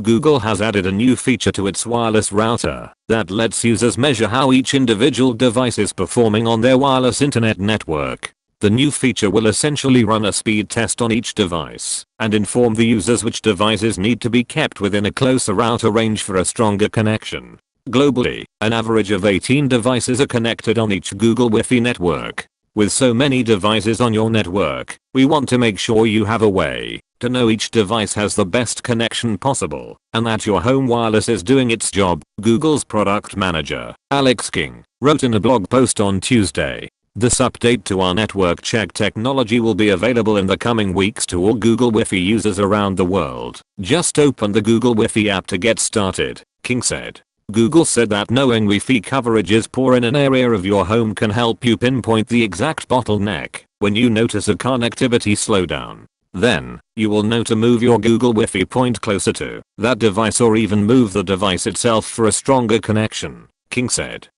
Google has added a new feature to its wireless router that lets users measure how each individual device is performing on their wireless internet network. The new feature will essentially run a speed test on each device and inform the users which devices need to be kept within a closer router range for a stronger connection. Globally, an average of 18 devices are connected on each Google Wi-Fi network. With so many devices on your network, we want to make sure you have a way to know each device has the best connection possible and that your home wireless is doing its job, Google's product manager, Alex King, wrote in a blog post on Tuesday. This update to our network check technology will be available in the coming weeks to all Google Wi-Fi users around the world. Just open the Google Wi-Fi app to get started, King said. Google said that knowing Wi-Fi coverage is poor in an area of your home can help you pinpoint the exact bottleneck when you notice a connectivity slowdown. Then, you will know to move your Google Wi-Fi point closer to that device or even move the device itself for a stronger connection, King said.